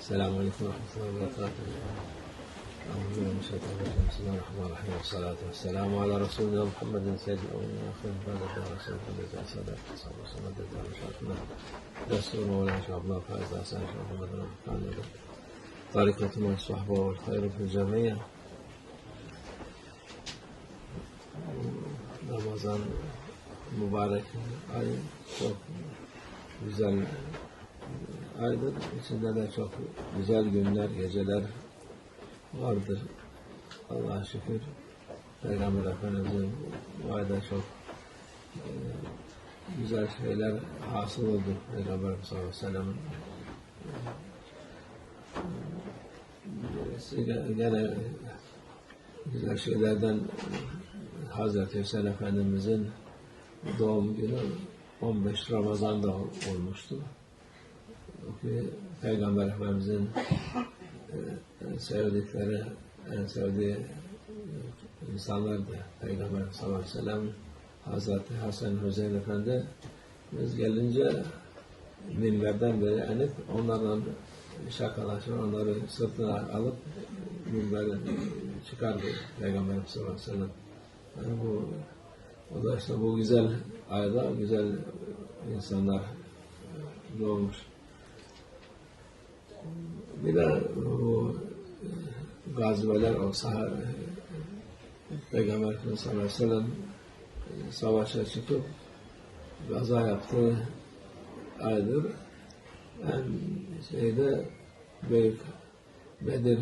Selamünaleyküm ve rahmetullahi ve berekatuhu. Bismillahirrahmanirrahim. Bismillahirrahmanirrahim. Salatu vesselamu ala Resulina Muhammedin seyyidil evvelin ve ahirin. Ba'de Resulullah sallallahu aleyhi ve sellem ve şartına Resulü ve şabla faiz asan şabla kanıdı. Tarikatı ve sahbe ve hayru fil cemiye. Ramazan mübarek ay çok güzel aydır. İçinde de çok güzel günler, geceler vardır. Allah'a şükür. Peygamber Efendimiz'in bu ayda çok güzel şeyler hasıl oldu. Peygamber sallallahu aleyhi ve sellem gene güzel şeylerden Hazreti Hüseyin Efendimiz'in doğum günü 15 Ramazan'da olmuştu. Peygamber Efendimiz'in sevdikleri, en sevdiği insanlardı. Peygamber sallallahu aleyhi ve sellem, Hazreti Hasan Hüseyin Efendi biz gelince minberden beri inip onlarla şakalaşır, onları sırtına alıp minbere çıkardı Peygamber sallallahu aleyhi ve sellem. Yani o da işte bu güzel ayda güzel insanlar doğmuş. Bir de bu gazibeler olsa Peygamber sallallahu aleyhi ve sellem savaşa çıkıp gaza yaptığı aydır. En şeyde büyük Bedir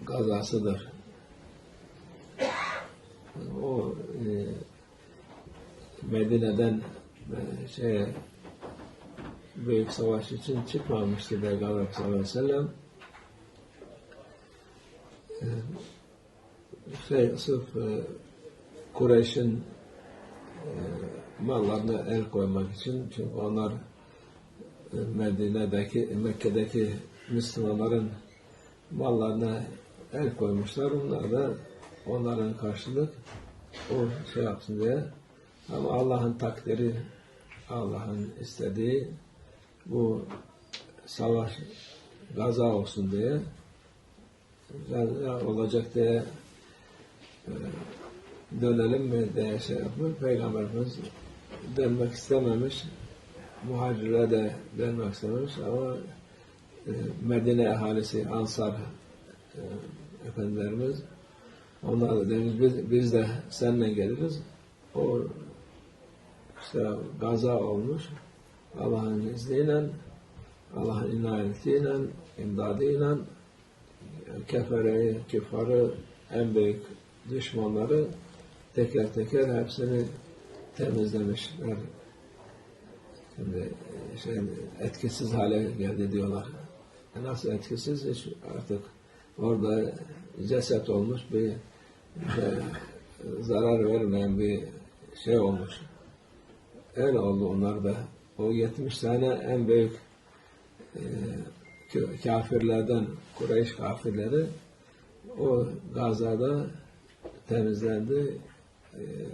gazasıdır. O Medine'den büyük savaş için çıkmamıştı Peygamber sallallahu aleyhi ve sellem. Sırf Kureyş'in mallarına el koymak için, çünkü onlar Mekke'deki Müslümanların mallarına el koymuşlar. Onlar da onların karşılık o yapsın diye. Ama Allah'ın takdiri, Allah'ın istediği bu savaş gaza olsun diye olacak diye dönelim mi diye yapmış. Peygamberimiz dönmek istememiş. Muhacir'e de dönmek istememiş ama Medine ahalisi, Ansar efendilerimiz onlar da demiş biz de seninle geliriz. O işte gaza olmuş. Allah'ın izniyle, Allah'ın inayetiyle, imdadıyla küffarı, en büyük düşmanları teker teker hepsini temizlemişler. Şimdi etkisiz hale geldi diyorlar. Nasıl etkisiz? Hiç artık orada ceset olmuş bir zarar vermeyen bir şey olmuş. Öyle oldu onlar da. O 70 tane en büyük kafirlerden, Kureyş kafirleri o gazada temizlendi.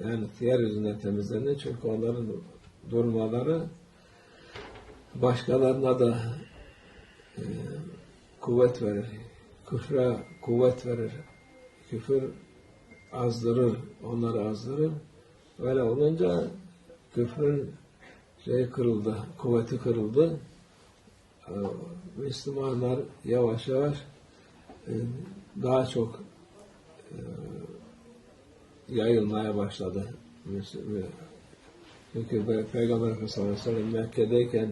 Yani yeryüzünden temizlendi. Çünkü onların durmaları başkalarına da kuvvet verir. Küfre kuvvet verir. Küfür azdırır, onları azdırır. Öyle olunca küfrün kırıldı, kuvveti kırıldı. Müslümanlar yavaş yavaş daha çok yayılmaya başladı. Çünkü Peygamber Efendimiz sallallahu aleyhi ve sellem Mekke'deyken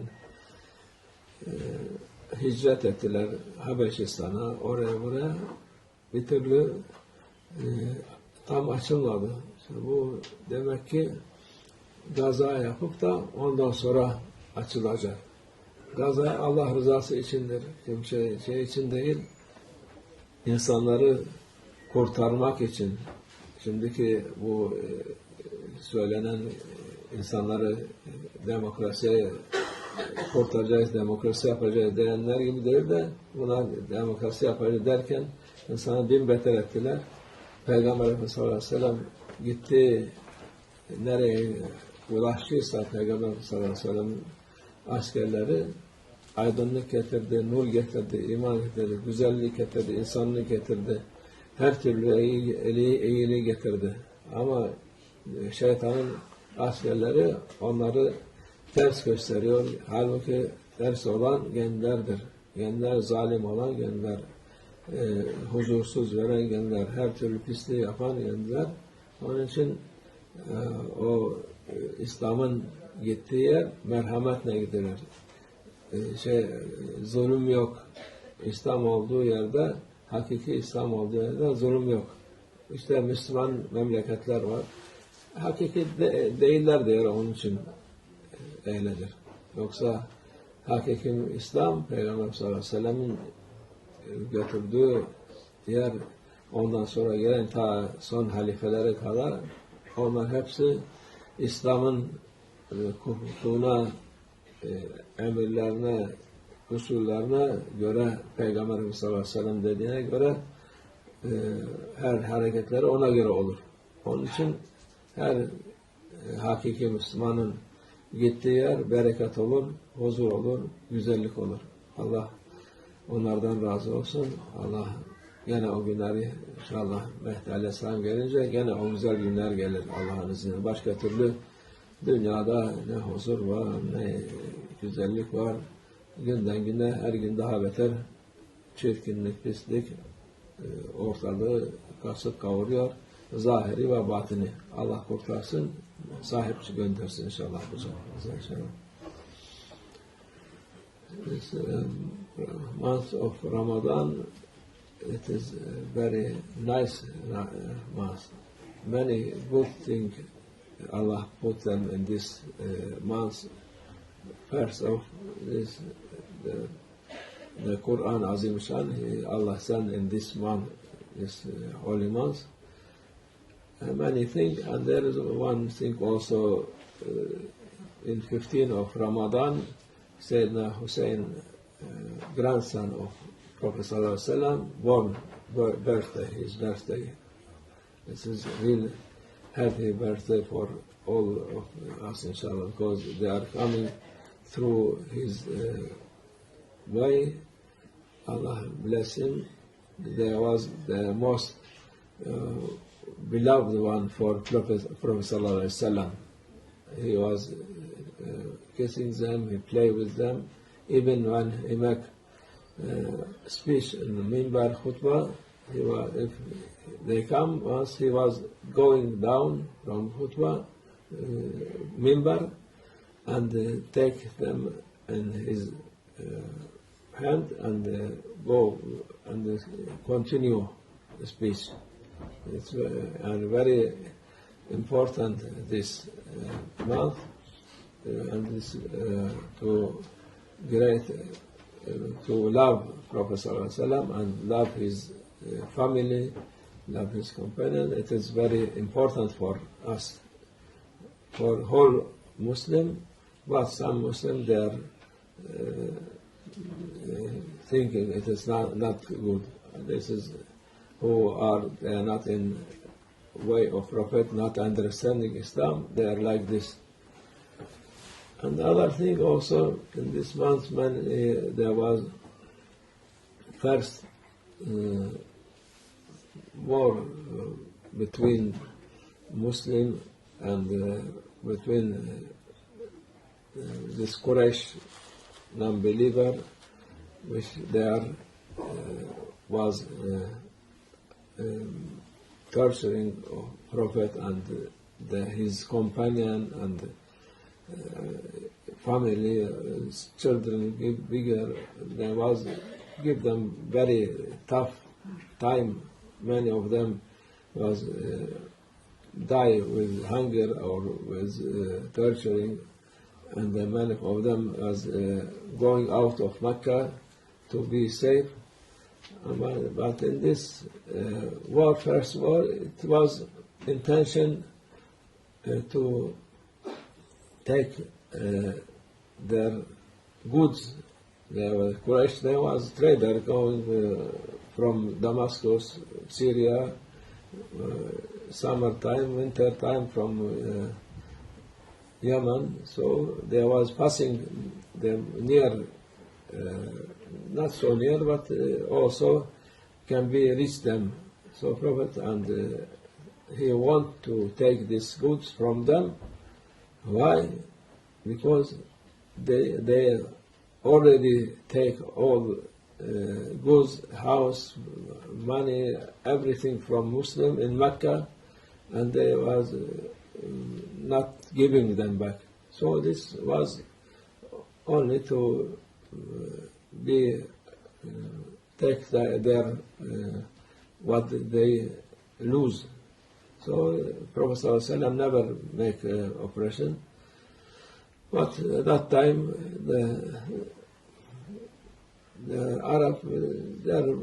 hicret ettiler Habeşistan'a, oraya buraya bir türlü tam açılmadı. İşte bu demek ki gaza yapıp da ondan sonra açılacak. Gaza Allah rızası içindir. Kimse için değil, insanları kurtarmak için. Şimdiki bu söylenen insanları demokrasiye kurtaracağız, demokrasi yapacağız diyenler gibi değil de buna demokrasi yapacağız derken insanı bin beter ettiler. Peygamber Efendimiz sallallahu aleyhi ve sellem gitti nereye ulaştıysa Peygamber sallallahu aleyhi ve sellem askerleri aydınlık getirdi, nur getirdi, iman getirdi, güzellik getirdi, insanlık getirdi. Her türlü iyiliği getirdi. Ama şeytanın askerleri onları ters gösteriyor. Halbuki ters olan genlerdir. Genler zalim olan genler. Huzursuz veren genler. Her türlü pisliği yapan genler. Onun için İslam'ın gittiği yer merhametle gidilir. Zulüm yok. İslam olduğu yerde, hakiki İslam olduğu yerde zulüm yok. İşte Müslüman memleketler var. Hakiki değiller diyor, onun için öyledir. Yoksa hakiki İslam, Peygamber sallallahu aleyhi ve sellem'in götürdüğü yer, ondan sonra gelen ta son halifelere kadar, onlar hepsi İslam'ın hukukuna, emirlerine, usullerine göre, Peygamber sallallahu aleyhi ve sellem dediğine göre her hareketleri ona göre olur. Onun için her hakiki Müslümanın gittiği yer bereket olur, huzur olur, güzellik olur. Allah onlardan razı olsun. Allah gene o günleri inşallah Mehdi Aleyhisselam gelince gene o güzel günler gelir Allah'ın izniyle. Başka türlü dünyada ne huzur var, ne güzellik var. Günden güne her gün daha beter çirkinlik, pislik ortalığı kasıp kavuruyor. Zahiri ve batini. Allah kurtarsın, sahipçi göndersin inşallah bu zamanda. İnşallah. This month of Ramadan, it is a very nice month. Many good things Allah put them in this month. First of this, the Quran Azim Shan, Allah sent in this month, this holy month. Many things, and there is one thing also in 15 of Ramadan, Sayyidina Hussein, grandson of Prophet Sallallahu Alaihi Wasallam, born birthday, his birthday. This is real happy birthday for all of us, inshallah, because they are coming through his way. Allah bless him. There was the most beloved one for Prophet Sallallahu Alaihi Wasallam. He was kissing them, he played with them. Even when he make speech in the minbar khutbah, if they come, once he was going down from khutbah minbar and take them in his hand and go and continue the speech. It's very important this month, and this to love Prophet Sallallahu Alaihi Wasallam and love his family, love his companion. It is very important for us, for whole Muslim, but some Muslims they are thinking it is not good. This is they are not in way of Prophet, not understanding Islam. They are like this. And the other thing also, in this month, there was first war between Muslim and between this Quraysh non-believer, which there was torturing Prophet and his companion and family, children bigger. There was give them very tough time. Many of them was die with hunger or with torturing, and many of them was going out of Mecca to be safe. But in this first war, it was intention to take their goods. Quraysh, there was trader going from Damascus, Syria, summertime, winter time from Yemen. So there was passing them near not so near, but also can be reach them. So Prophet, and he want to take these goods from them. Why? Because they already take all goods, house, money, everything from Muslim in Mecca, and they was not giving them back. So this was only to be take their what they lose. So Prophet ﷺ never make operation. But at that time, the Arab, they are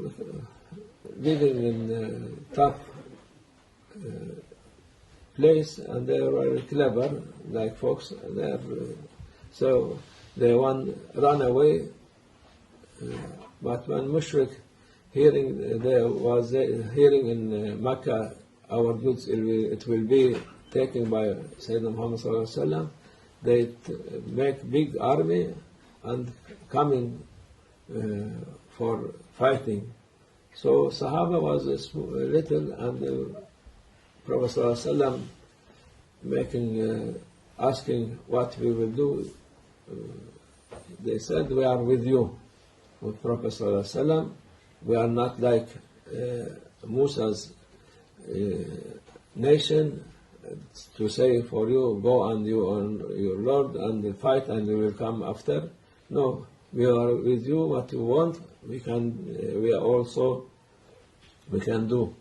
living in a tough place, and they were clever, like folks. So they run away. But when Mushrik hearing in Mecca, our goods, it will be taken by Sayyidina Muhammad sallallahu alaihi wasallam, they make big army and coming for fighting. So Sahaba was little, and the Prophet sallallahu alaihi wasallam making asking what we will do. They said, we are with you, with Prophet sallallahu alaihi wasallam. We are not like Musa's nation to say for you, go and you on your Lord and fight and we will come after. No, we are with you. What you want, we can do.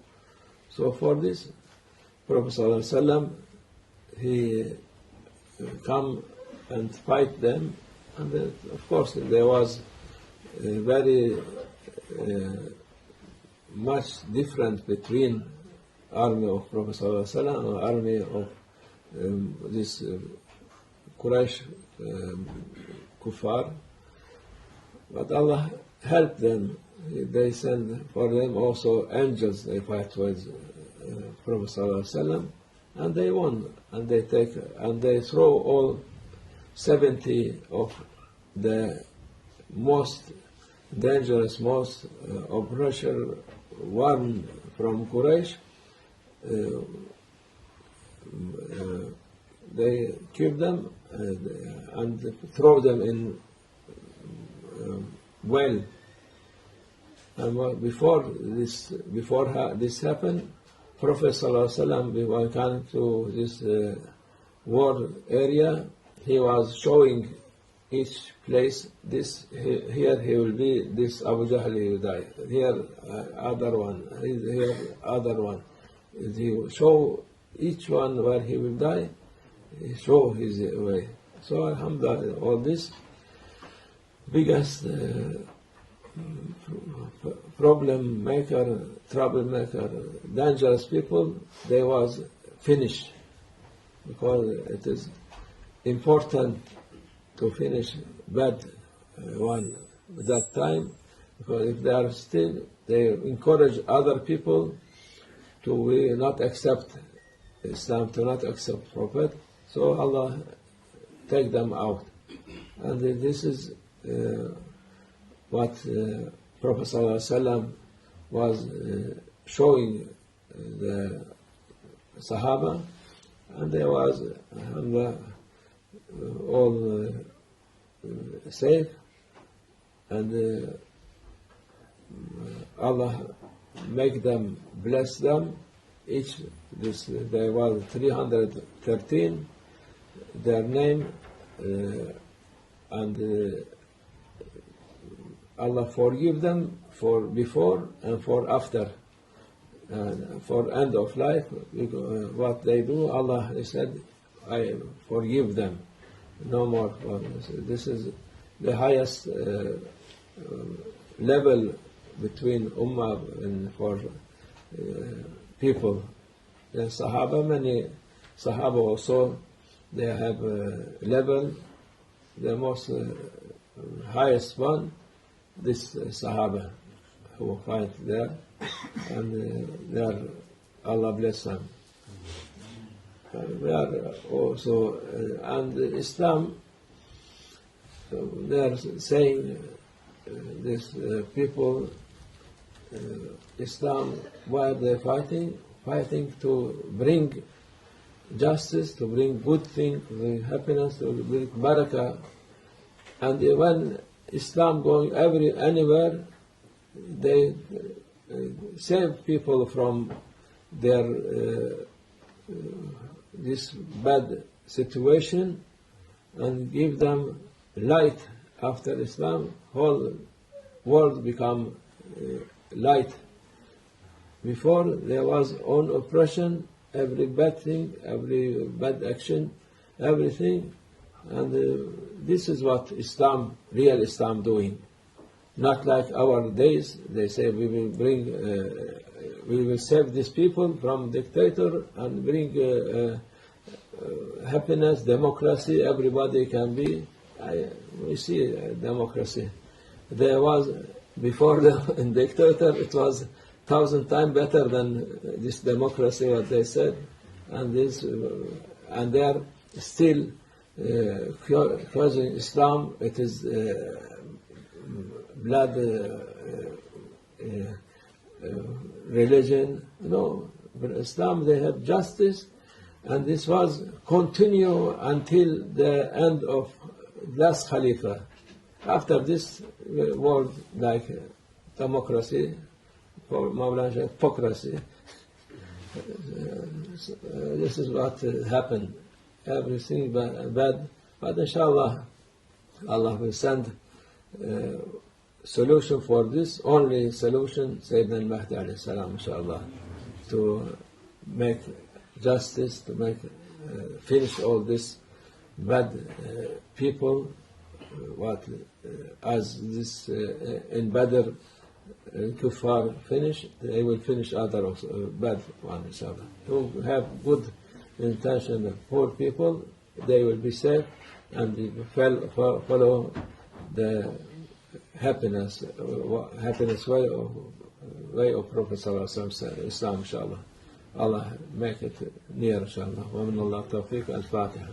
So for this, Prophet sallallahu alaihi wasallam, he come and fight them, and of course there was very much different between army of Prophet sallallahu alaihi wasallam and army of this Quraysh kuffar. But Allah helped them. They send for them also angels. They fight with Prophet sallallahu alaihi wasallam, and they won. And they throw all 70 of the most dangerous, most oppressor one from Quraysh. They keep them and throw them in well. And before this happened, Prophet sallallahu alaihi wasallam, before coming to this war area, he was showing each place. Here he will be. This Abu Jahl, he will die. Here other one. Here other one. He will show each one where he will die. He show his way. So alhamdulillah, all this biggest problem maker, troublemaker, dangerous people, they was finished, because it is important to finish bad one at that time, because if they are still, they encourage other people to not accept Islam, to not accept Prophet. So Allah take them out. And this is what Prophet ﷺ was showing the Sahaba, and they was all safe, and Allah make them, bless them. There was 313 their name, and Allah forgive them for before and for after, for end of life. What they do, Allah said, I forgive them, no more. This is the highest level between Ummah and for people. The Sahaba, many Sahaba also, they have a level, the most highest one, this Sahaba who fight there, and they are, Allah bless them. We are also, and Islam, they are saying these people, Islam, why are they fighting? Fighting to bring justice, to bring good things, to bring happiness, to bring barakah. And when Islam going anywhere, they save people from their this bad situation and give them light. After Islam, whole world become light. Before there was own oppression, every bad thing, every bad action, everything, and this is what Islam, real Islam, doing. Not like our days. They say we will bring, we will save these people from dictator and bring happiness, democracy. Everybody can be. We see democracy. There was before the dictator. It was 1,000 times better than this democracy. What they said, and this, and they are still causing Islam. It is blood religion. No, but Islam, they have justice, and this was continue until the end of last Khalifa. After this world, like democracy, for Mawlana, hypocrisy. This is what happened. Everything bad, but inshallah, Allah will send solution for this. Only solution, Sayyidina al-Mahdi alayhi salam, inshallah, to make justice, to make finish all this bad people. What as this in Badr, Kuffar finish, they will finish other bad one, inshallah. Who have good intention of poor people, they will be safe, and they follow the happiness way of Prophet sallallahu alaihi wasallam, Islam, inshallah. Allah make it near, inshallah. Wa min Allah tawfiq. Al-Fatiha.